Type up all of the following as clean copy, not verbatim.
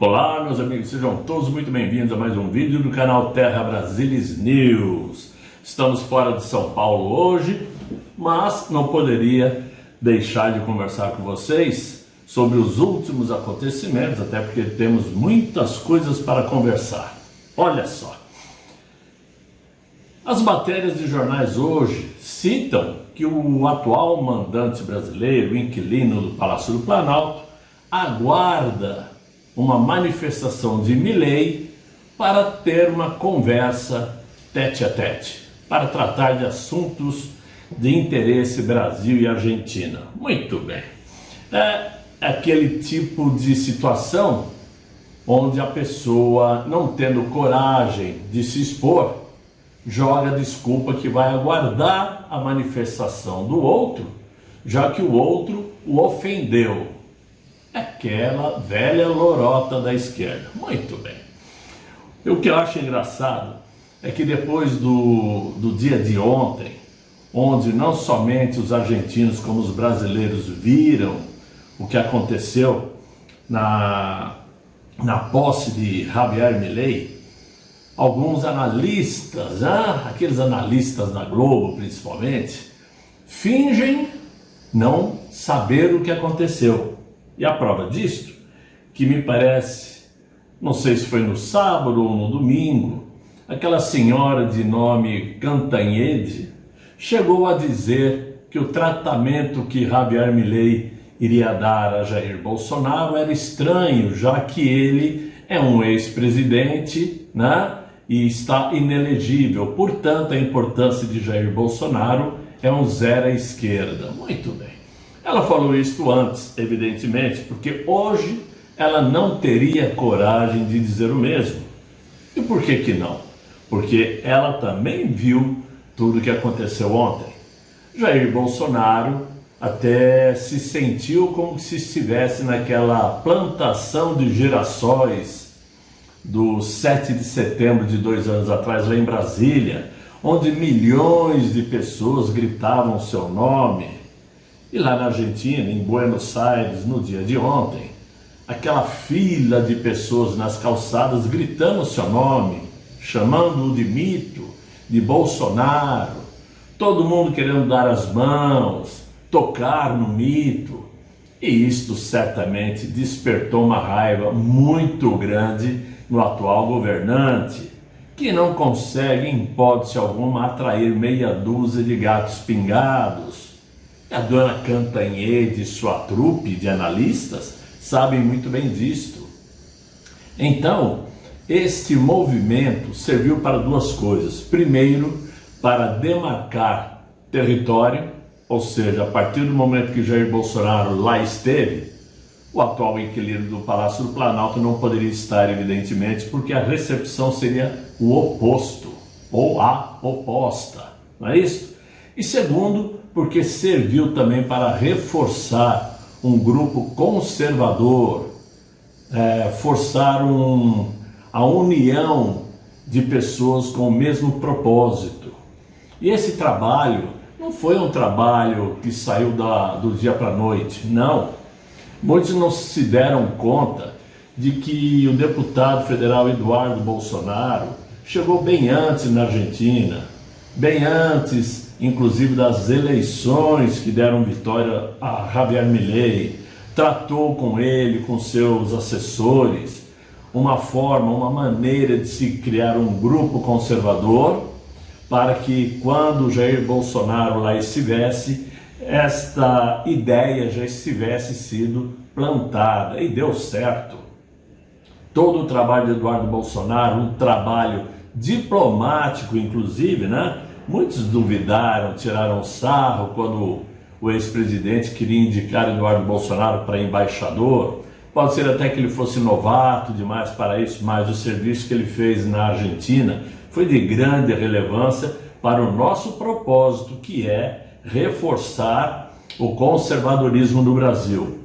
Olá, meus amigos, sejam todos muito bem-vindos a mais um vídeo do canal Terra Brasilis News. Estamos fora de São Paulo hoje, mas não poderia deixar de conversar com vocês sobre os últimos acontecimentos, até porque temos muitas coisas para conversar. Olha só, as matérias de jornais hoje citam que o atual mandante brasileiro, o inquilino do Palácio do Planalto, aguarda uma manifestação de Milei para ter uma conversa tete a tete, para tratar de assuntos de interesse Brasil e Argentina. Muito bem. É aquele tipo de situação onde a pessoa, não tendo coragem de se expor, joga a desculpa que vai aguardar a manifestação do outro, já que o outro o ofendeu. Aquela velha lorota da esquerda. Muito bem. O que eu acho engraçado é que depois do dia de ontem, onde não somente os argentinos como os brasileiros viram o que aconteceu na posse de Javier Milei, alguns analistas, aqueles analistas da Globo principalmente, fingem não saber o que aconteceu. E a prova disto, que me parece, não sei se foi no sábado ou no domingo, aquela senhora de nome Cantanhede chegou a dizer que o tratamento que Javier Milei iria dar a Jair Bolsonaro era estranho, já que ele é um ex-presidente, e está inelegível. Portanto, a importância de Jair Bolsonaro é um zero à esquerda. Muito bem. Ela falou isso antes, evidentemente, porque hoje ela não teria coragem de dizer o mesmo. E por que não? Porque ela também viu tudo o que aconteceu ontem. Jair Bolsonaro até se sentiu como se estivesse naquela plantação de girassóis do 7 de setembro de 2 anos atrás, lá em Brasília, onde milhões de pessoas gritavam seu nome. E lá na Argentina, em Buenos Aires, no dia de ontem, aquela fila de pessoas nas calçadas gritando o seu nome, chamando-o de mito, de Bolsonaro, todo mundo querendo dar as mãos, tocar no mito. E isto certamente despertou uma raiva muito grande no atual governante, que não consegue, em hipótese alguma, atrair meia dúzia de gatos pingados. A dona Cantanhede e sua trupe de analistas sabem muito bem disto. Então, este movimento serviu para duas coisas. Primeiro, para demarcar território, ou seja, a partir do momento que Jair Bolsonaro lá esteve, o atual inquilino do Palácio do Planalto não poderia estar, evidentemente, porque a recepção seria o oposto, ou a oposta, não é isso? E segundo, porque serviu também para reforçar um grupo conservador, forçar a união de pessoas com o mesmo propósito. E esse trabalho não foi um trabalho que saiu do dia para a noite, não. Muitos não se deram conta de que o deputado federal Eduardo Bolsonaro chegou bem antes na Argentina, bem antes inclusive das eleições que deram vitória a Javier Milei, tratou com ele, com seus assessores, uma maneira de se criar um grupo conservador para que quando Jair Bolsonaro lá estivesse, esta ideia já estivesse sido plantada, e deu certo. Todo o trabalho de Eduardo Bolsonaro, um trabalho diplomático inclusive, Muitos duvidaram, tiraram sarro quando o ex-presidente queria indicar Eduardo Bolsonaro para embaixador. Pode ser até que ele fosse novato demais para isso, mas o serviço que ele fez na Argentina foi de grande relevância para o nosso propósito, que é reforçar o conservadorismo do Brasil.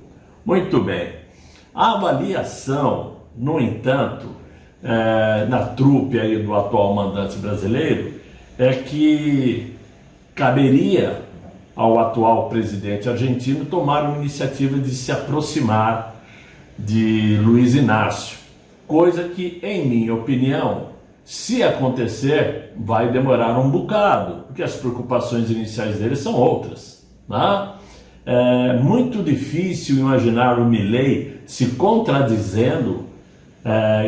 Muito bem. A avaliação, no entanto, na trupe aí do atual mandante brasileiro, é que caberia ao atual presidente argentino tomar uma iniciativa de se aproximar de Luiz Inácio. coisa que, em minha opinião, se acontecer, vai demorar um bocado, porque as preocupações iniciais dele são outras, né? É muito difícil imaginar o Milei se contradizendo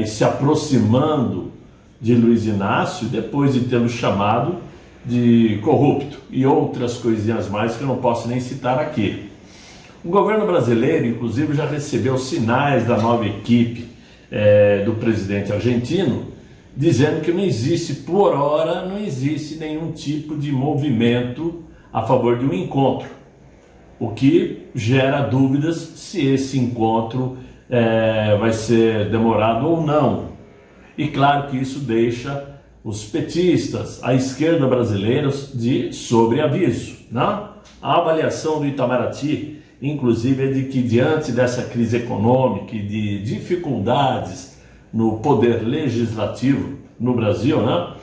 e se aproximando de Luiz Inácio depois de tê-lo chamado de corrupto e outras coisinhas mais que eu não posso nem citar aqui. O governo brasileiro, inclusive, já recebeu sinais da nova equipe do presidente argentino, dizendo que não existe, por hora, não existe nenhum tipo de movimento a favor de um encontro, o que gera dúvidas se esse encontro vai ser demorado ou não. E claro que isso deixa os petistas, a esquerda brasileira, de sobreaviso, né? A avaliação do Itamaraty, inclusive, é de que diante dessa crise econômica e de dificuldades no poder legislativo no Brasil, né,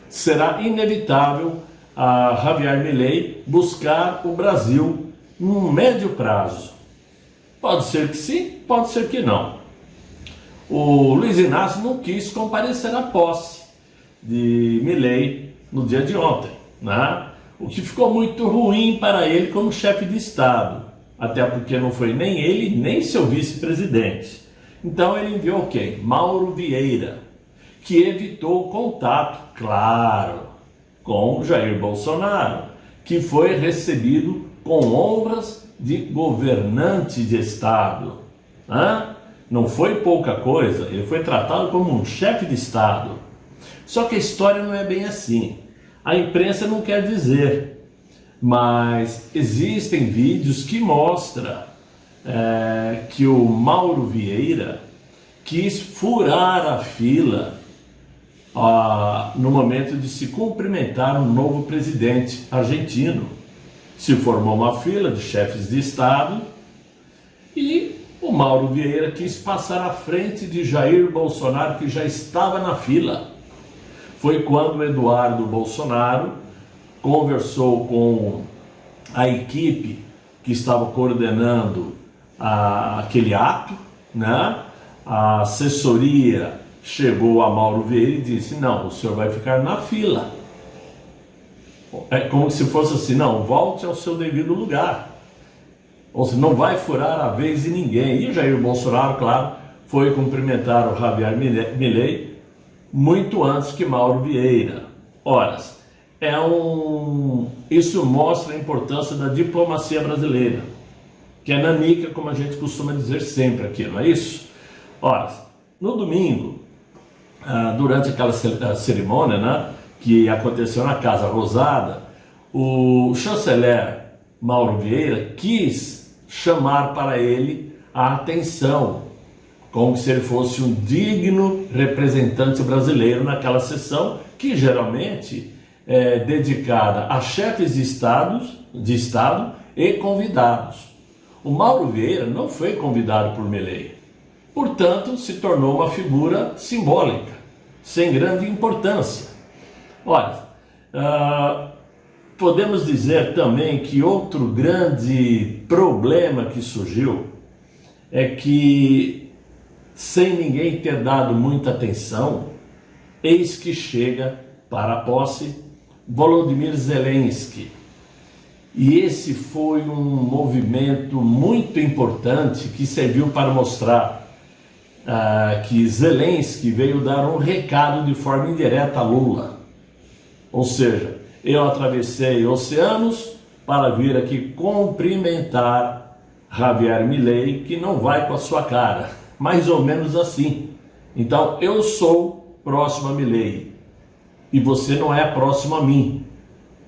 será inevitável a Javier Milei buscar o Brasil num médio prazo. Pode ser que sim, pode ser que não. O Luiz Inácio não quis comparecer à posse de Milei no dia de ontem, né? O que ficou muito ruim para ele como chefe de Estado, até porque não foi nem ele, nem seu vice-presidente. Então ele enviou quem? Mauro Vieira, que evitou o contato, claro, com Jair Bolsonaro, que foi recebido com honras de governante de Estado. Não foi pouca coisa, ele foi tratado como um chefe de Estado. Só que a história não é bem assim. A imprensa não quer dizer, mas existem vídeos que mostram que o Mauro Vieira quis furar a fila no momento de se cumprimentar um novo presidente argentino. Se formou uma fila de chefes de Estado e o Mauro Vieira quis passar à frente de Jair Bolsonaro, que já estava na fila. Foi quando Eduardo Bolsonaro conversou com a equipe que estava coordenando aquele ato, né? A assessoria chegou a Mauro Vieira e disse: não, o senhor vai ficar na fila. É como se fosse assim: não, volte ao seu devido lugar. Ou seja, não vai furar a vez de ninguém. E o Jair Bolsonaro, claro, foi cumprimentar o Javier Milei muito antes que Mauro Vieira. Ora, isso mostra a importância da diplomacia brasileira, que é nanica, como a gente costuma dizer sempre aqui, não é isso? Ora, no domingo, durante aquela cerimônia, né, que aconteceu na Casa Rosada, o chanceler Mauro Vieira quis chamar para ele a atenção, como se ele fosse um digno representante brasileiro naquela sessão, que geralmente é dedicada a chefes de Estado e convidados. O Mauro Vieira não foi convidado por Milei, portanto se tornou uma figura simbólica, sem grande importância. Olha, podemos dizer também que outro grande problema que surgiu é que, sem ninguém ter dado muita atenção, eis que chega para a posse Volodymyr Zelensky. E esse foi um movimento muito importante que serviu para mostrar que Zelensky veio dar um recado de forma indireta a Lula. Ou seja, eu atravessei oceanos para vir aqui cumprimentar Javier Milei, que não vai com a sua cara. Mais ou menos assim. Então, eu sou próximo a Milei e você não é próximo a mim,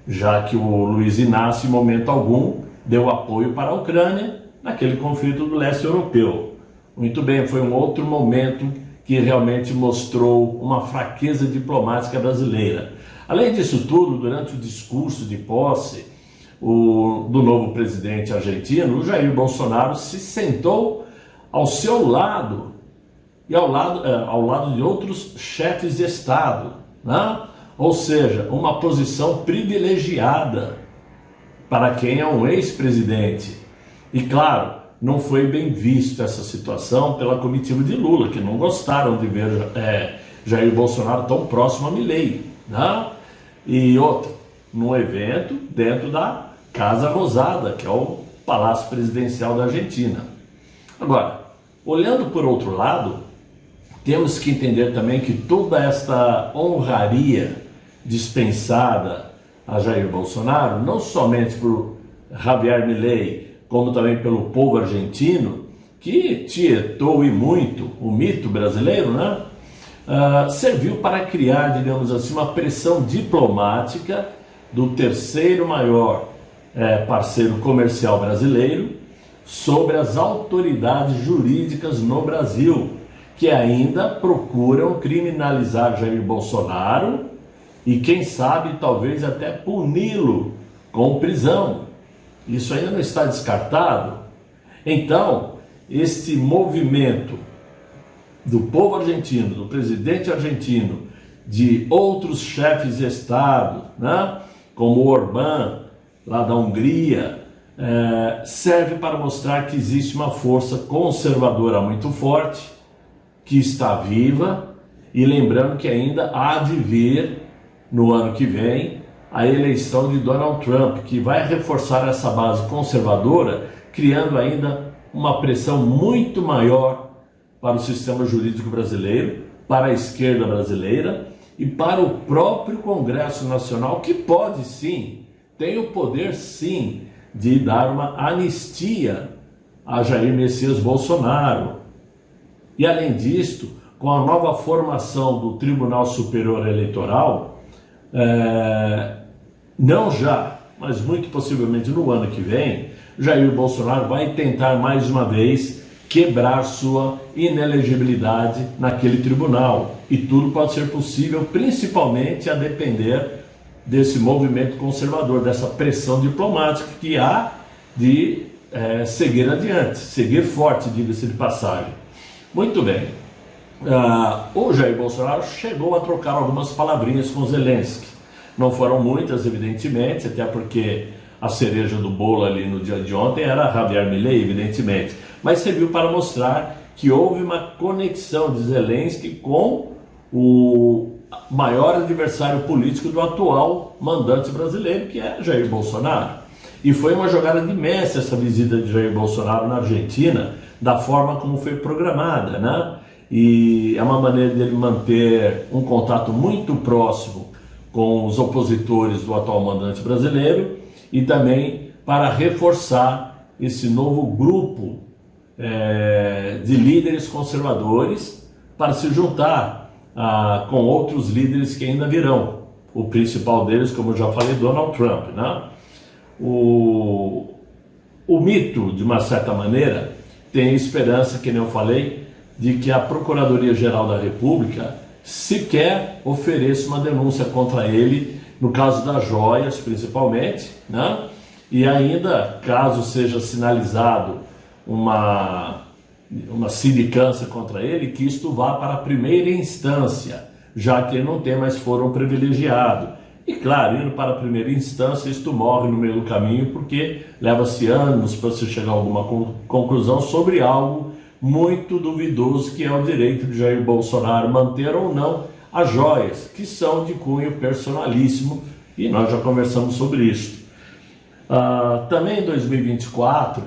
já que o Luiz Inácio, em momento algum, deu apoio para a Ucrânia naquele conflito do leste europeu. Muito bem, foi um outro momento que realmente mostrou uma fraqueza diplomática brasileira. Além disso tudo, durante o discurso de posse do novo presidente argentino, o Jair Bolsonaro se sentou ao seu lado e ao lado de outros chefes de Estado, né? Ou seja, uma posição privilegiada para quem é um ex-presidente. E claro, não foi bem visto essa situação pela comitiva de Lula, que não gostaram de ver Jair Bolsonaro tão próximo a Milei, né? E outro, num evento dentro da Casa Rosada, que é o Palácio Presidencial da Argentina. Agora, olhando por outro lado, temos que entender também que toda esta honraria dispensada a Jair Bolsonaro, não somente por Javier Milei, como também pelo povo argentino, que tietou e muito o mito brasileiro, né? Serviu para criar, digamos assim, uma pressão diplomática do terceiro maior parceiro comercial brasileiro sobre as autoridades jurídicas no Brasil, que ainda procuram criminalizar Jair Bolsonaro e, quem sabe, talvez até puni-lo com prisão. Isso ainda não está descartado. Então, este movimento do povo argentino, do presidente argentino, de outros chefes de Estado, né, como o Orbán, lá da Hungria, serve para mostrar que existe uma força conservadora muito forte, que está viva, e lembrando que ainda há de vir, no ano que vem, a eleição de Donald Trump, que vai reforçar essa base conservadora, criando ainda uma pressão muito maior para o sistema jurídico brasileiro, para a esquerda brasileira e para o próprio Congresso Nacional, que pode sim, tem o poder sim, de dar uma anistia a Jair Messias Bolsonaro. E além disto, com a nova formação do Tribunal Superior Eleitoral, não já, mas muito possivelmente no ano que vem, Jair Bolsonaro vai tentar mais uma vez quebrar sua inelegibilidade naquele tribunal. E tudo pode ser possível, principalmente a depender desse movimento conservador, dessa pressão diplomática que há de seguir adiante, seguir forte, diga-se de passagem. Muito bem, o Jair Bolsonaro chegou a trocar algumas palavrinhas com Zelensky. Não foram muitas, evidentemente, até porque a cereja do bolo ali no dia de ontem era Javier Milei, evidentemente. Mas serviu para mostrar que houve uma conexão de Zelensky com o maior adversário político do atual mandante brasileiro, que é Jair Bolsonaro. E foi uma jogada de mestre essa visita de Jair Bolsonaro na Argentina, da forma como foi programada, né? E é uma maneira dele manter um contato muito próximo com os opositores do atual mandante brasileiro e também para reforçar esse novo grupo de líderes conservadores para se juntar com outros líderes que ainda virão. O principal deles, como eu já falei, Donald Trump, né? O mito, de uma certa maneira, tem esperança, que nem eu falei, de que a Procuradoria-Geral da República sequer ofereça uma denúncia contra ele, no caso das joias, principalmente, né? E ainda, caso seja sinalizado uma sindicância contra ele, que isto vá para a primeira instância, já que ele não tem mais foro privilegiado. E claro, indo para a primeira instância, isto morre no meio do caminho, porque leva-se anos para se chegar a alguma conclusão sobre algo muito duvidoso, que é o direito de Jair Bolsonaro manter ou não as joias, que são de cunho personalíssimo, e nós já conversamos sobre isso. Também em 2024,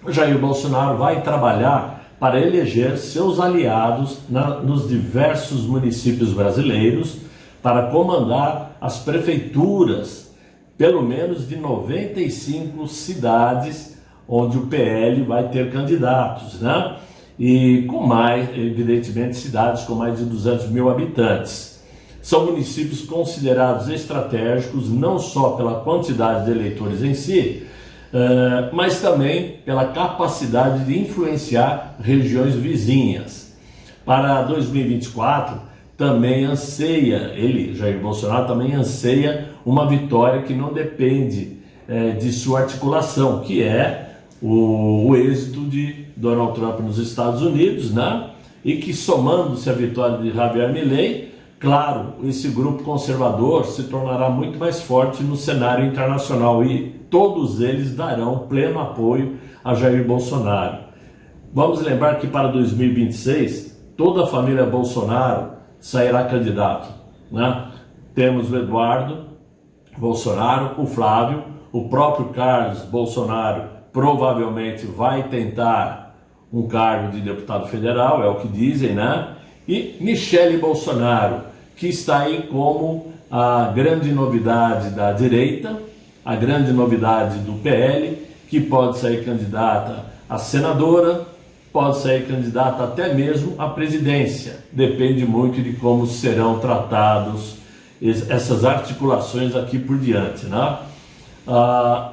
Jair Bolsonaro vai trabalhar para eleger seus aliados nos diversos municípios brasileiros, para comandar as prefeituras, pelo menos de 95 cidades, onde o PL vai ter candidatos, né? E com mais, evidentemente, cidades com mais de 200 mil habitantes. São municípios considerados estratégicos, não só pela quantidade de eleitores em si, mas também pela capacidade de influenciar regiões vizinhas. Para 2024, também anseia, Jair Bolsonaro, também anseia uma vitória que não depende de sua articulação, que é o êxito de Donald Trump nos Estados Unidos, né? E que, somando-se à vitória de Javier Milei, claro, esse grupo conservador se tornará muito mais forte no cenário internacional. E todos eles darão pleno apoio a Jair Bolsonaro. Vamos lembrar que para 2026, toda a família Bolsonaro sairá candidato, né? Temos o Eduardo Bolsonaro, o Flávio, o próprio Carlos Bolsonaro provavelmente vai tentar um cargo de deputado federal, é o que dizem, né? E Michele Bolsonaro, que está aí como a grande novidade da direita, a grande novidade do PL, que pode sair candidata a senadora, pode sair candidata até mesmo à presidência. Depende muito de como serão tratados essas articulações aqui por diante, né?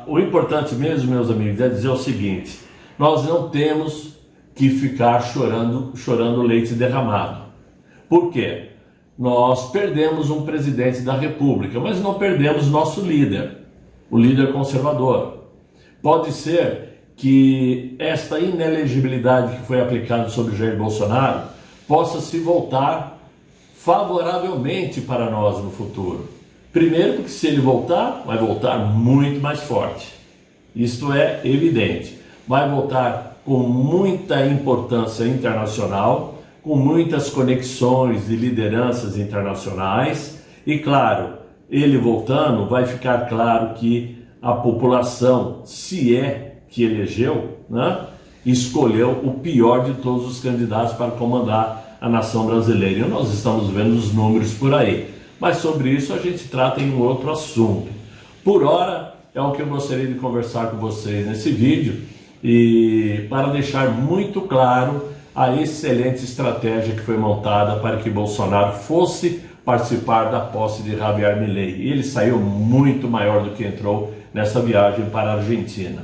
O importante mesmo, meus amigos, é dizer o seguinte: nós não temos que ficar chorando leite derramado. Por quê? Nós perdemos um presidente da República, mas não perdemos nosso líder, o líder conservador. Pode ser que esta inelegibilidade que foi aplicada sobre Jair Bolsonaro possa se voltar favoravelmente para nós no futuro. Primeiro, porque se ele voltar, vai voltar muito mais forte. Isto é evidente. Vai voltar com muita importância internacional, com muitas conexões e lideranças internacionais. E claro, ele voltando, vai ficar claro que a população, se é que elegeu, né, escolheu o pior de todos os candidatos para comandar a nação brasileira. E nós estamos vendo os números por aí. Mas sobre isso a gente trata em um outro assunto. Por hora, é o que eu gostaria de conversar com vocês nesse vídeo, e para deixar muito claro a excelente estratégia que foi montada para que Bolsonaro fosse participar da posse de Javier Milei. E ele saiu muito maior do que entrou nessa viagem para a Argentina.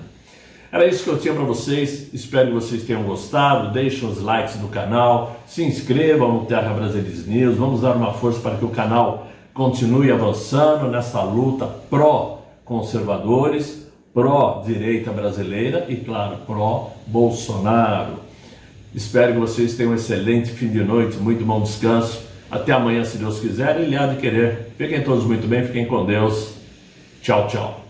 Era isso que eu tinha para vocês, espero que vocês tenham gostado. Deixem os likes no canal, se inscrevam no Terra Brasilis News, vamos dar uma força para que o canal continue avançando nessa luta pró-conservadores, pró-direita brasileira e, claro, pró-Bolsonaro. Espero que vocês tenham um excelente fim de noite, muito bom descanso. Até amanhã, se Deus quiser, e Ele há de querer. Fiquem todos muito bem, fiquem com Deus. Tchau, tchau.